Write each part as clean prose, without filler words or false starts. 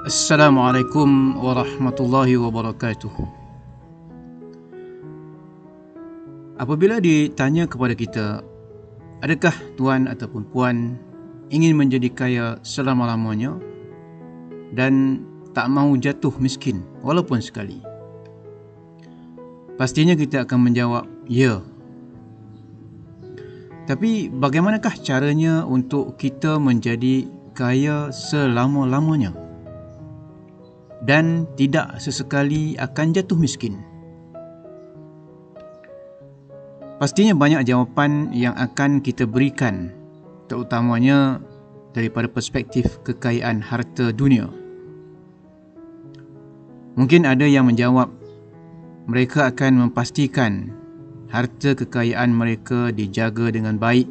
Assalamualaikum warahmatullahi wabarakatuh. Apabila ditanya kepada kita, adakah tuan ataupun puan ingin menjadi kaya selama-lamanya dan tak mahu jatuh miskin walaupun sekali? Pastinya kita akan menjawab, ya. Tapi bagaimanakah caranya untuk kita menjadi kaya selama-lamanya dan tidak sesekali akan jatuh miskin? Pastinya banyak jawapan yang akan kita berikan, terutamanya daripada perspektif kekayaan harta dunia. Mungkin ada yang menjawab, mereka akan memastikan harta kekayaan mereka dijaga dengan baik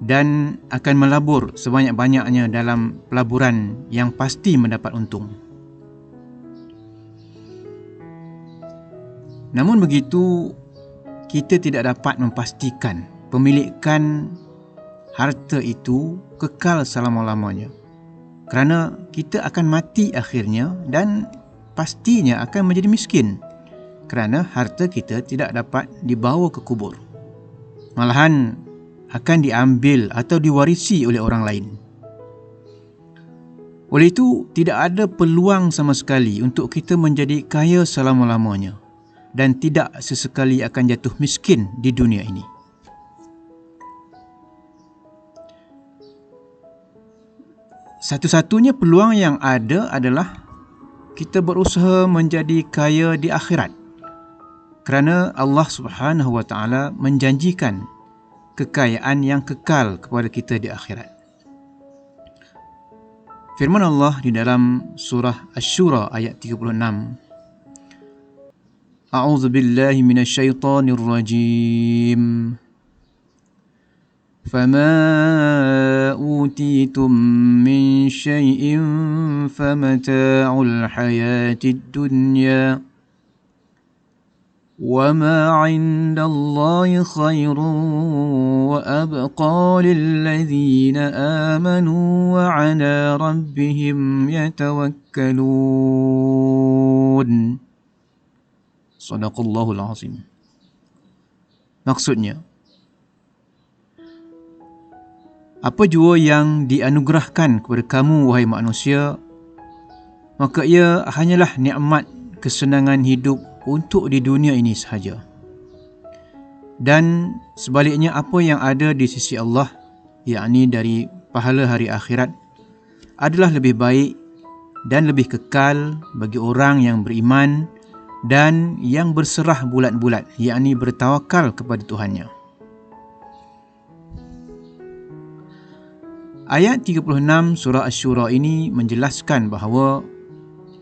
dan akan melabur sebanyak-banyaknya dalam pelaburan yang pasti mendapat untung. Namun begitu, kita tidak dapat memastikan pemilikan harta itu kekal selama-lamanya, kerana kita akan mati akhirnya dan pastinya akan menjadi miskin kerana harta kita tidak dapat dibawa ke kubur, malahan akan diambil atau diwarisi oleh orang lain. Oleh itu, tidak ada peluang sama sekali untuk kita menjadi kaya selama-lamanya dan tidak sesekali akan jatuh miskin di dunia ini. Satu-satunya peluang yang ada adalah kita berusaha menjadi kaya di akhirat, kerana Allah Subhanahu wa taala menjanjikan kekayaan yang kekal kepada kita di akhirat. Firman Allah di dalam surah Asy-Syura ayat 36, A'udzu billahi minasyaitonir rajim. فَمَا أُوتِيتُم مِّن شَيْءٍ فَمَتَاعُ الْحَيَاةِ الدُّنْيَا وَمَا عِندَ اللَّهِ خَيْرٌ وَأَبْقَىٰ لِلَّذِينَ آمَنُوا وَعَلَىٰ رَبِّهِمْ يَتَوَكَّلُونَ. Sadaqallahul Azim. Maksudnya, apa jua yang dianugerahkan kepada kamu, wahai manusia, maka ia hanyalah nikmat kesenangan hidup untuk di dunia ini sahaja. Dan sebaliknya, apa yang ada di sisi Allah, yakni dari pahala hari akhirat, adalah lebih baik dan lebih kekal bagi orang yang beriman dan yang berserah bulat-bulat, yakni bertawakal kepada Tuhannya. Ayat 36 surah Asy-Syura ini menjelaskan bahawa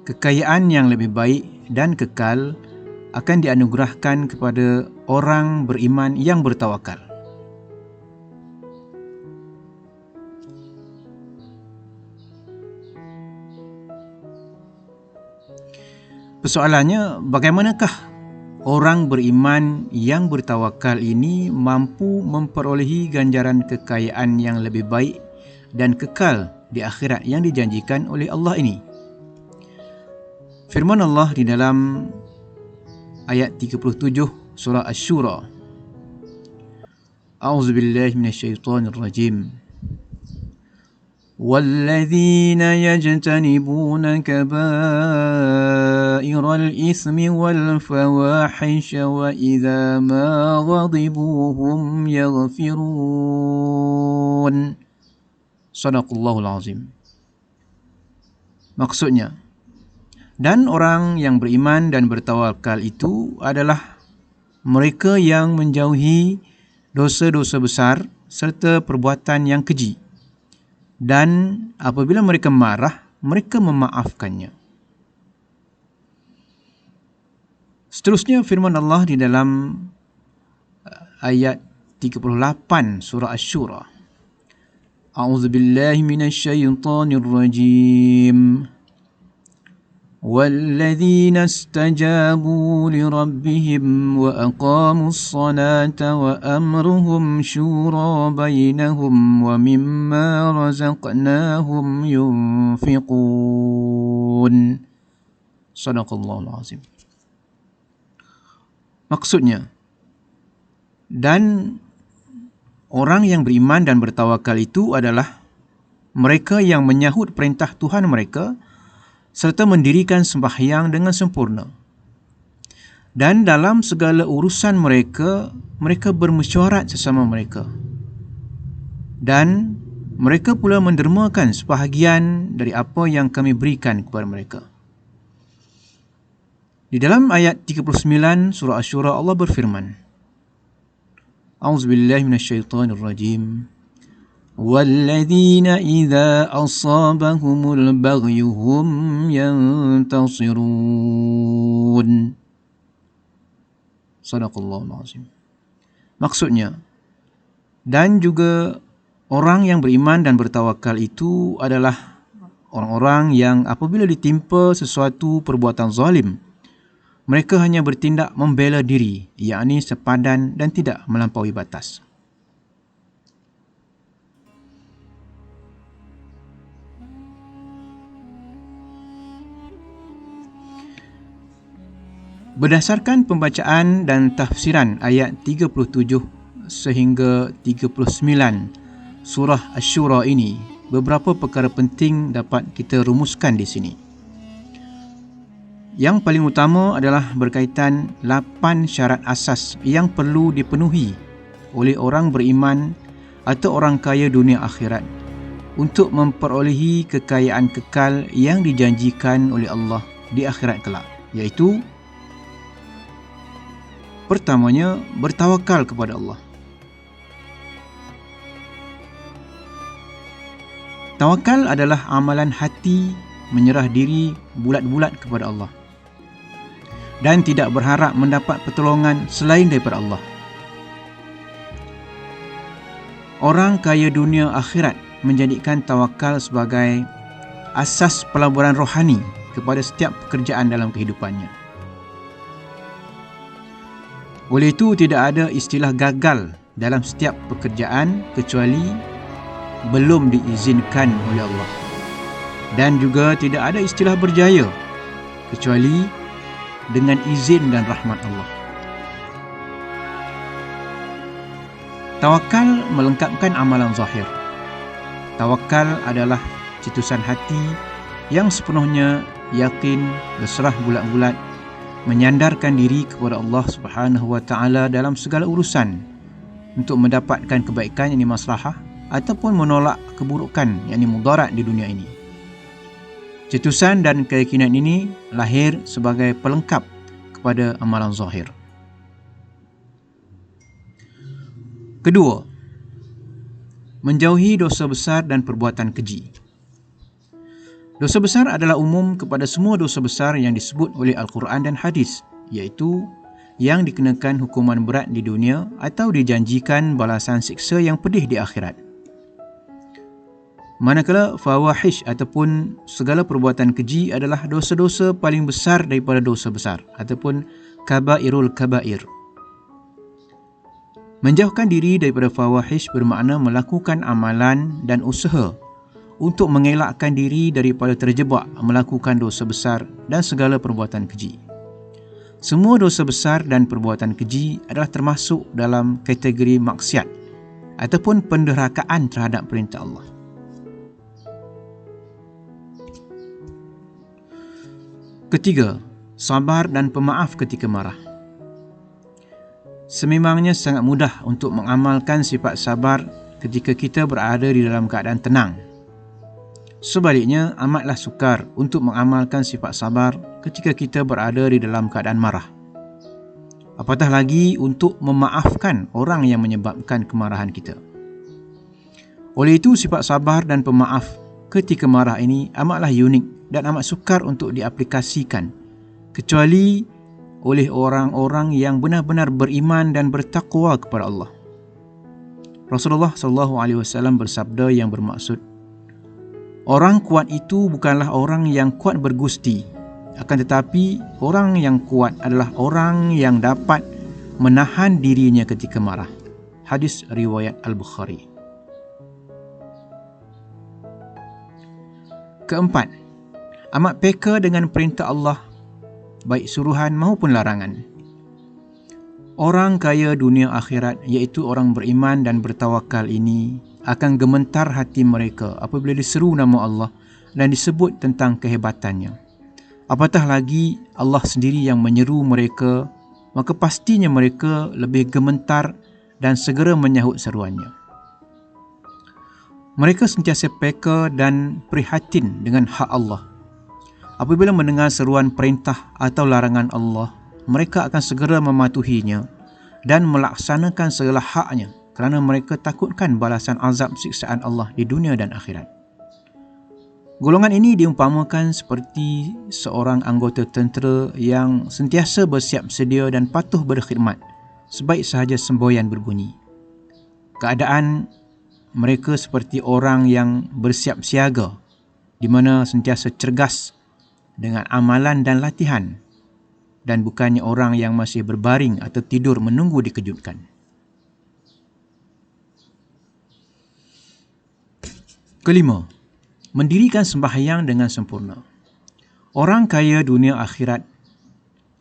kekayaan yang lebih baik dan kekal akan dianugerahkan kepada orang beriman yang bertawakal. Persoalannya, bagaimanakah orang beriman yang bertawakal ini mampu memperolehi ganjaran kekayaan yang lebih baik dan kekal di akhirat yang dijanjikan oleh Allah ini? Firman Allah di dalam ayat 37 surah Asy-Syura, A'udzu billahi minasyaitonir rajim. وَالَّذِينَ يَجْتَنِبُونَ كَبَائِرَ الْإِثْمِ وَالْفَوَاحِشَ وَإِذَا مَا غَضِبُوا هُمْ يَغْفِرُونَ. Sadaqallahul Azim. Maksudnya, dan orang yang beriman dan bertawakal itu adalah mereka yang menjauhi dosa-dosa besar serta perbuatan yang keji, dan apabila mereka marah, mereka memaafkannya. Seterusnya firman Allah di dalam ayat 38 surah Asy-Syura, A'udzu billahi minasyaitonir rajim. والذين استجابوا لربهم وأقاموا الصلاة وأمرهم شورى بينهم ومما رزقناهم ينفقون. Sadaqallahul Azim. Maksudnya, dan orang yang beriman dan bertawakal itu adalah mereka yang menyahut perintah Tuhan mereka serta mendirikan sembahyang dengan sempurna. Dan dalam segala urusan mereka, mereka bermesyuarat sesama mereka. Dan mereka pula mendermakan sebahagian dari apa yang kami berikan kepada mereka. Di dalam ayat 39 surah Asy-Syura Allah berfirman, A'udzubillahi minasyaitonirrajim. وَالَّذِينَ إِذَا أَصَابَهُمُ الْبَغْيُ هُمْ يَنْتَصِرُونَ. Sadaqallahul Azim. Maksudnya, dan juga orang yang beriman dan bertawakal itu adalah orang-orang yang apabila ditimpa sesuatu perbuatan zalim, mereka hanya bertindak membela diri, yakni sepadan dan tidak melampaui batas. Berdasarkan pembacaan dan tafsiran ayat 37 sehingga 39 surah Asy-Syura ini, beberapa perkara penting dapat kita rumuskan di sini. Yang paling utama adalah berkaitan 8 syarat asas yang perlu dipenuhi oleh orang beriman atau orang kaya dunia akhirat untuk memperolehi kekayaan kekal yang dijanjikan oleh Allah di akhirat kelak, iaitu pertamanya, bertawakal kepada Allah. Tawakal adalah amalan hati menyerah diri bulat-bulat kepada Allah dan tidak berharap mendapat pertolongan selain daripada Allah. Orang kaya dunia akhirat menjadikan tawakal sebagai asas pelaburan rohani kepada setiap pekerjaan dalam kehidupannya. Oleh itu, tidak ada istilah gagal dalam setiap pekerjaan kecuali belum diizinkan oleh Allah. Dan juga tidak ada istilah berjaya kecuali dengan izin dan rahmat Allah. Tawakal melengkapkan amalan zahir. Tawakal adalah cetusan hati yang sepenuhnya yakin, berserah bulat-bulat, menyandarkan diri kepada Allah Subhanahu wa taala dalam segala urusan untuk mendapatkan kebaikan yang maslahah ataupun menolak keburukan yang mudarat di dunia ini. Cetusan dan keyakinan ini lahir sebagai pelengkap kepada amalan zahir. Kedua, menjauhi dosa besar dan perbuatan keji. Dosa besar adalah umum kepada semua dosa besar yang disebut oleh Al-Quran dan hadis, iaitu yang dikenakan hukuman berat di dunia atau dijanjikan balasan siksa yang pedih di akhirat. Manakala fawahish ataupun segala perbuatan keji adalah dosa-dosa paling besar daripada dosa besar ataupun kabairul kabair. Menjauhkan diri daripada fawahish bermakna melakukan amalan dan usaha untuk mengelakkan diri daripada terjebak melakukan dosa besar dan segala perbuatan keji. Semua dosa besar dan perbuatan keji adalah termasuk dalam kategori maksiat ataupun penderhakaan terhadap perintah Allah. Ketiga, sabar dan pemaaf ketika marah. Sememangnya sangat mudah untuk mengamalkan sifat sabar ketika kita berada di dalam keadaan tenang. Sebaliknya, amatlah sukar untuk mengamalkan sifat sabar ketika kita berada di dalam keadaan marah. Apatah lagi untuk memaafkan orang yang menyebabkan kemarahan kita. Oleh itu, sifat sabar dan pemaaf ketika marah ini amatlah unik dan amat sukar untuk diaplikasikan, kecuali oleh orang-orang yang benar-benar beriman dan bertakwa kepada Allah. Rasulullah SAW bersabda yang bermaksud, orang kuat itu bukanlah orang yang kuat bergusti Akan tetapi, orang yang kuat adalah orang yang dapat menahan dirinya ketika marah. Hadis riwayat Al-Bukhari. Keempat, amat peka dengan perintah Allah, baik suruhan maupun larangan. Orang kaya dunia akhirat, iaitu orang beriman dan bertawakal ini, akan gemetar hati mereka apabila diseru nama Allah dan disebut tentang kehebatannya. Apatah lagi Allah sendiri yang menyeru mereka, maka pastinya mereka lebih gemetar dan segera menyahut seruannya. Mereka sentiasa peka dan prihatin dengan hak Allah. Apabila mendengar seruan perintah atau larangan Allah, mereka akan segera mematuhinya dan melaksanakan segala haknya kerana mereka takutkan balasan azab siksaan Allah di dunia dan akhirat. Golongan ini diumpamakan seperti seorang anggota tentera yang sentiasa bersiap sedia dan patuh berkhidmat sebaik sahaja semboyan berbunyi. Keadaan mereka seperti orang yang bersiap siaga, di mana sentiasa cergas dengan amalan dan latihan, dan bukannya orang yang masih berbaring atau tidur menunggu dikejutkan. Kelima, mendirikan sembahyang dengan sempurna. Orang kaya dunia akhirat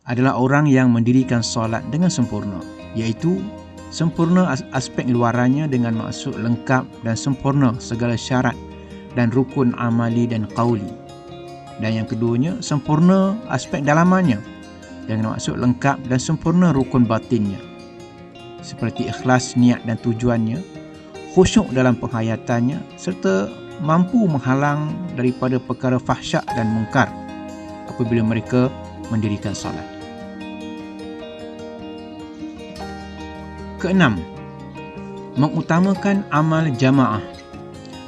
adalah orang yang mendirikan solat dengan sempurna, iaitu sempurna aspek luarannya dengan maksud lengkap dan sempurna segala syarat dan rukun amali dan qauli. Dan yang keduanya, sempurna aspek dalamannya dengan maksud lengkap dan sempurna rukun batinnya, seperti ikhlas niat dan tujuannya, khusyuk dalam penghayatannya, serta mampu menghalang daripada perkara fahsyak dan mungkar apabila mereka mendirikan solat. Keenam, mengutamakan amal jamaah.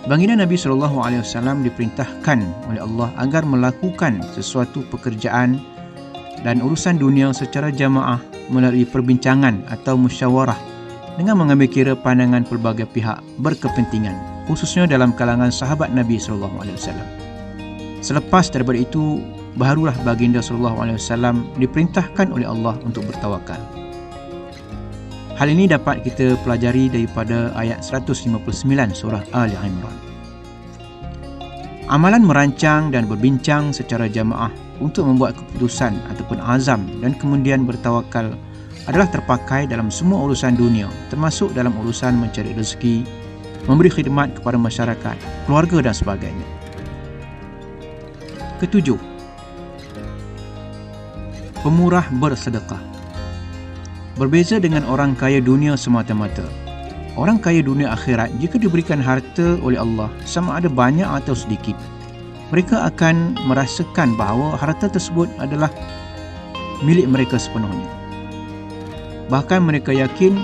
Baginda Nabi SAW diperintahkan oleh Allah agar melakukan sesuatu pekerjaan dan urusan dunia secara jamaah melalui perbincangan atau musyawarah dengan mengambil kira pandangan pelbagai pihak berkepentingan, khususnya dalam kalangan sahabat Nabi SAW. Selepas daripada itu, barulah baginda SAW diperintahkan oleh Allah untuk bertawakal. Hal ini dapat kita pelajari daripada ayat 159 surah Ali Imran. Amalan merancang dan berbincang secara jamaah untuk membuat keputusan ataupun azam dan kemudian bertawakal adalah terpakai dalam semua urusan dunia, termasuk dalam urusan mencari rezeki, memberi khidmat kepada masyarakat, keluarga dan sebagainya. Ketujuh, pemurah bersedekah. Berbeza dengan orang kaya dunia semata-mata, orang kaya dunia akhirat jika diberikan harta oleh Allah, sama ada banyak atau sedikit, mereka akan merasakan bahawa harta tersebut adalah milik mereka sepenuhnya. Bahkan mereka yakin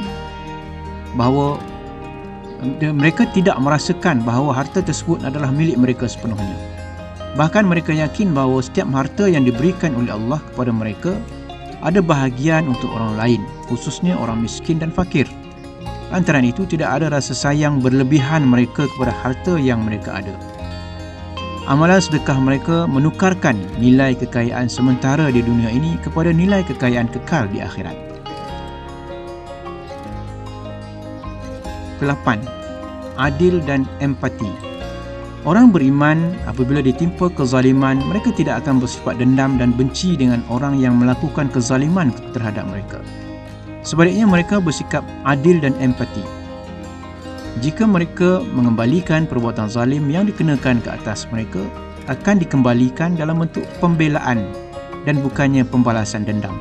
bahawa mereka tidak merasakan bahawa harta tersebut adalah milik mereka sepenuhnya. Bahkan mereka yakin bahawa setiap harta yang diberikan oleh Allah kepada mereka ada bahagian untuk orang lain, khususnya orang miskin dan fakir. Lantaran itu tidak ada rasa sayang berlebihan mereka kepada harta yang mereka ada. Amalan sedekah mereka menukarkan nilai kekayaan sementara di dunia ini kepada nilai kekayaan kekal di akhirat. Ke-8, adil dan empati. Orang beriman apabila ditimpa kezaliman, mereka tidak akan bersifat dendam dan benci dengan orang yang melakukan kezaliman terhadap mereka. Sebaliknya, mereka bersikap adil dan empati. Jika mereka mengembalikan perbuatan zalim yang dikenakan ke atas mereka, akan dikembalikan dalam bentuk pembelaan dan bukannya pembalasan dendam.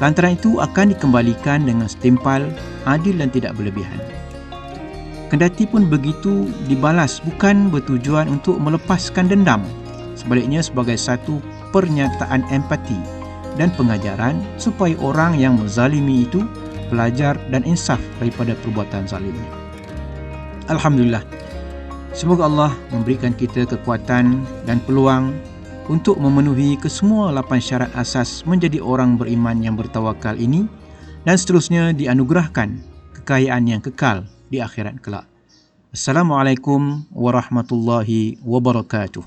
Lantaran itu akan dikembalikan dengan setimpal, adil dan tidak berlebihan. Kendati pun begitu, dibalas bukan bertujuan untuk melepaskan dendam, sebaliknya sebagai satu pernyataan empati dan pengajaran supaya orang yang menzalimi itu belajar dan insaf daripada perbuatan zalimnya. Alhamdulillah, semoga Allah memberikan kita kekuatan dan peluang untuk memenuhi kesemua 8 syarat asas menjadi orang beriman yang bertawakal ini, dan seterusnya dianugerahkan kekayaan yang kekal di akhirat kelak. Assalamualaikum warahmatullahi wabarakatuh.